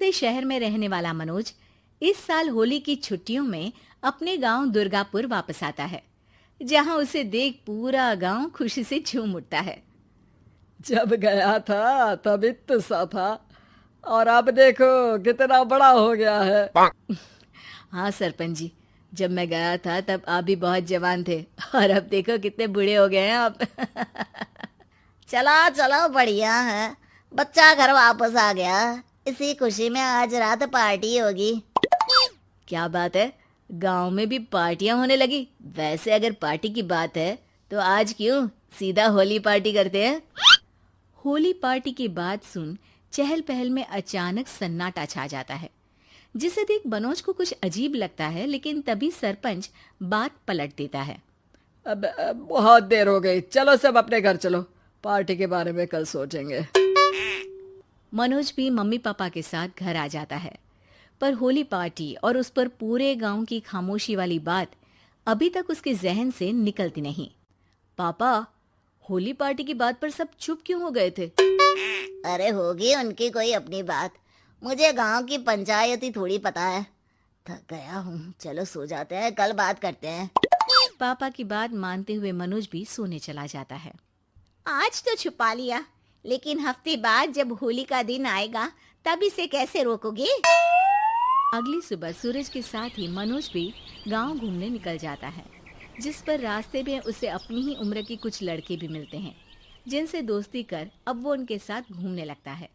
बड़े शहर में रहने वाला मनोज इस साल होली की छुट्टियों में अपने गांव दुर्गापुर वापस आता है, जहां उसे देख पूरा गांव खुशी से झूम उठता है। जब गया था तब इतना सा था और अब देखो कितना बड़ा हो गया है। हाँ सरपंच जी, जब मैं गया था तब आप भी बहुत जवान थे और अब देखो कितने बूढ़े हो गए हैं आप। चलो चलो, बढ़िया है, बच्चा घर वापस आ गया। इसी खुशी में आज रात पार्टी होगी। क्या बात है, गांव में भी पार्टियां होने लगी। वैसे अगर पार्टी की बात है तो आज क्यों सीधा होली पार्टी करते हैं। होली पार्टी की बात सुन चहल पहल में अचानक सन्नाटा छा जाता है, जिसे देख मनोज को कुछ अजीब लगता है, लेकिन तभी सरपंच बात पलट देता है। अब बहुत देर हो गई, चलो सब अपने घर चलो, पार्टी के बारे में कल सोचेंगे। मनोज भी मम्मी पापा के साथ घर आ जाता है, पर होली पार्टी और उस पर पूरे गांव की खामोशी वाली बात अभी तक उसके जहन से निकलती नहीं। पापा, होली पार्टी की बात पर सब चुप क्यों हो गए थे? अरे होगी उनकी कोई अपनी बात, मुझे गांव की पंचायती थोड़ी पता है। थक गया हूँ, चलो सो जाते हैं, कल बात करते हैं। पापा की बात मानते हुए मनोज भी सोने चला जाता है। आज तो छुपा लिया, लेकिन हफ्ते बाद जब होली का दिन आएगा तब इसे कैसे रोकोगे? अगली सुबह सूरज के साथ ही मनोज भी गांव घूमने निकल जाता है, जिस पर रास्ते में उसे अपनी ही उम्र के कुछ लड़के भी मिलते हैं, जिनसे दोस्ती कर अब वो उनके साथ घूमने लगता है।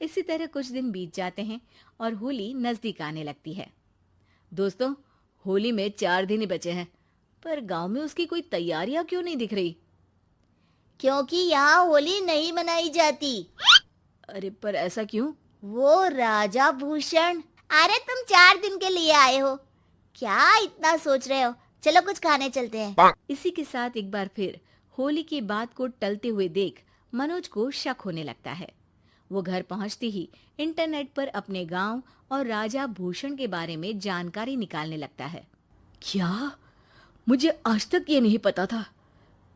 इसी तरह कुछ दिन बीत जाते हैं और होली नजदीक आने लगती है। दोस्तों, होली में 4 दिन ही बचे हैं, पर गांव में उसकी कोई तैयारियां क्यों नहीं दिख रही? क्योंकि यहाँ होली नहीं मनाई जाती। अरे पर ऐसा क्यों? वो राजा भूषण। अरे तुम 4 दिन के लिए आए हो, क्या इतना सोच रहे हो? चलो कुछ खाने चलते हैं। इसी के साथ एक बार फिर होली की बात को टलते हुए देख मनोज को शक होने लगता है। वो घर पहुंचते ही इंटरनेट पर अपने गांव और राजा भूषण के बारे में जानकारी निकालने लगता है। क्या? मुझे आज तक ये नहीं पता था।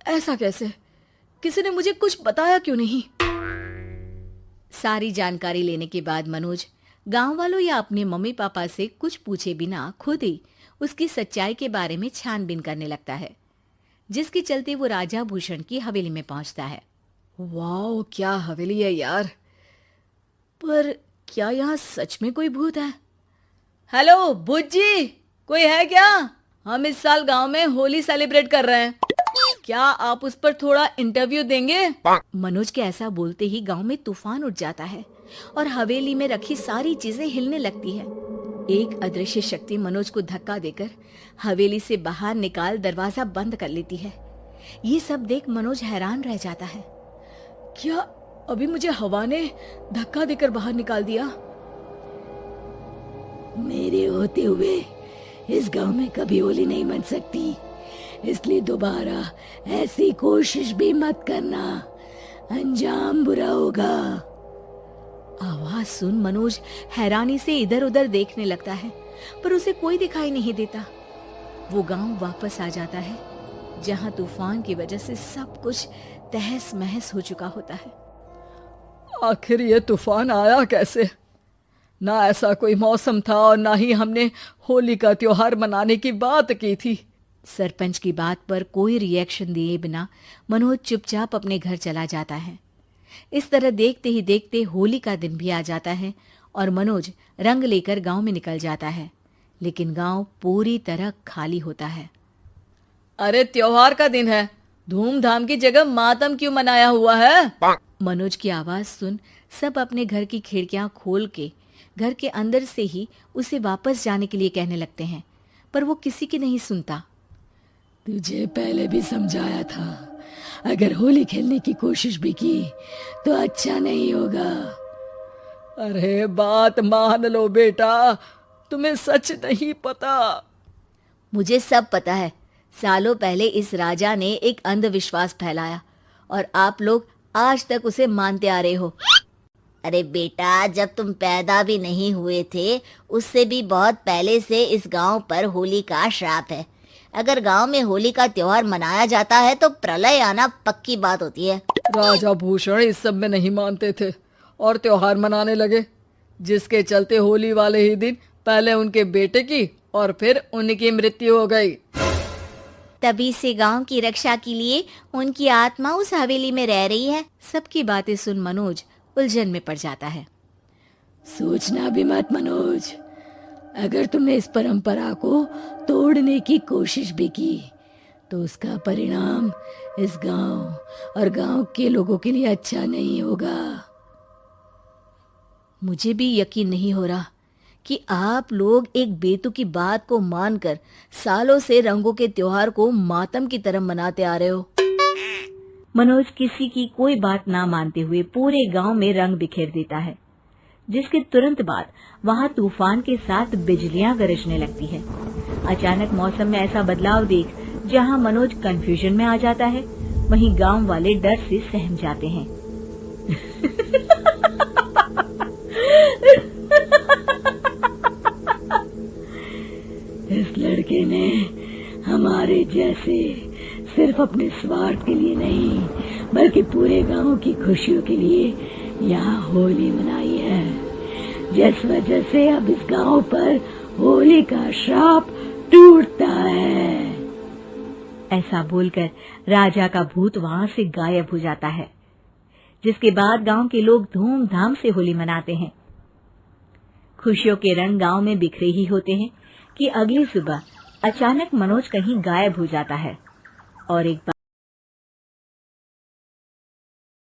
ऐसा कैसे? किसी ने मुझे कुछ बताया क्यों नहीं? सारी जानकारी लेने के बाद मनोज गांव वालों या अपने मम्मी पापा से कुछ पूछे बिना खुद ही उसकी सच्चाई के बारे में छानबीन करने लगता है, जिसके चलते वो राजा भूषण की हवेली में पहुंचता है। वाह, क्या हवेली है यार! पर क्या यहाँ सच में कोई भूत है? हेलो भूत जी, कोई है क्या? हम इस साल गांव में होली सेलिब्रेट कर रहे हैं, क्या आप उस पर थोड़ा इंटरव्यू देंगे? मनोज के ऐसा बोलते ही गांव में तूफान उठ जाता है और हवेली में रखी सारी चीजें हिलने लगती है। एक अदृश्य शक्ति मनोज को धक्का देकर हवेली से बाहर निकाल दरवाजा बंद कर लेती है। ये सब देख मनोज हैरान रह जाता है। क्या अभी मुझे हवा ने धक्का देकर बाहर निकाल दिया? मेरे होते हुए इस गांव में कभी होली नहीं मन सकती, इसलिए दोबारा ऐसी कोशिश भी मत करना, अंजाम बुरा होगा। आवाज सुन मनोज हैरानी से इधर उधर देखने लगता है, पर उसे कोई दिखाई नहीं देता। वो गांव वापस आ जाता है, जहां तूफान की वजह से सब कुछ तहस महस हो चुका होता है। आखिर ये तूफान आया कैसे? ना ऐसा कोई मौसम था और ना ही हमने होली का त्योहार मनाने की बात की थी। सरपंच की बात पर कोई रिएक्शन दिए बिना मनोज चुपचाप अपने घर चला जाता है। इस तरह देखते ही देखते होली का दिन भी आ जाता है और मनोज रंग लेकर गांव में निकल जाता है, लेकिन गांव पूरी तरह खाली होता है। अरे त्योहार का दिन है, धूमधाम की जगह मातम क्यों मनाया हुआ है? मनोज की आवाज सुन सब अपने घर की खिड़कियां खोल के घर के अंदर से ही उसे वापस जाने के लिए कहने लगते हैं, पर वो किसी की नहीं सुनता। तुझे पहले भी समझाया था, अगर होली खेलने की कोशिश भी की तो अच्छा नहीं होगा। अरे बात मान लो बेटा, तुम्हें सच नहीं पता। मुझे सब पता है। सालों पहले इस राजा ने एक अंधविश्वास फैलाया और आप लोग आज तक उसे मानते आ रहे हो। अरे बेटा, जब तुम पैदा भी नहीं हुए थे उससे भी बहुत पहले से इस गांव पर होली का श्राप है। अगर गांव में होली का त्योहार मनाया जाता है तो प्रलय आना पक्की बात होती है। राजा भूषण इस सब में नहीं मानते थे और त्योहार मनाने लगे। जिसके चलते होली वाले ही दिन पहले उनके बेटे की और फिर उनकी मृत्यु हो गई। तभी से गांव की रक्षा के लिए उनकी आत्मा उस हवेली में रह रही है। सबकी बातें सुन मनोज उलझन में पड़ जाता है। सोचना भी मत मनोज, अगर तुमने इस परंपरा को तोड़ने की कोशिश भी की तो उसका परिणाम इस गांव और गांव के लोगों के लिए अच्छा नहीं होगा। मुझे भी यकीन नहीं हो रहा कि आप लोग एक बेतुकी बात को मानकर सालों से रंगों के त्योहार को मातम की तरह मनाते आ रहे हो। मनोज किसी की कोई बात ना मानते हुए पूरे गांव में रंग बिखेर देता है, जिसके तुरंत बाद वहां तूफान के साथ बिजलियां गरजने लगती है। अचानक मौसम में ऐसा बदलाव देख जहां मनोज कंफ्यूजन में आ जाता है, वहीं गांव वाले डर से सहम जाते हैं। इस लड़के ने हमारे जैसे सिर्फ अपने स्वार्थ के लिए नहीं बल्कि पूरे गांव की खुशियों के लिए यहाँ होली मनाई है, जिस वजह से अब इस गांव पर होली का श्राप टूटता है। ऐसा बोलकर राजा का भूत वहां से गायब हो जाता है, जिसके बाद गांव के लोग धूमधाम से होली मनाते हैं। खुशियों के रंग गांव में बिखरे ही होते हैं कि अगली सुबह अचानक मनोज कहीं गायब हो जाता है और एक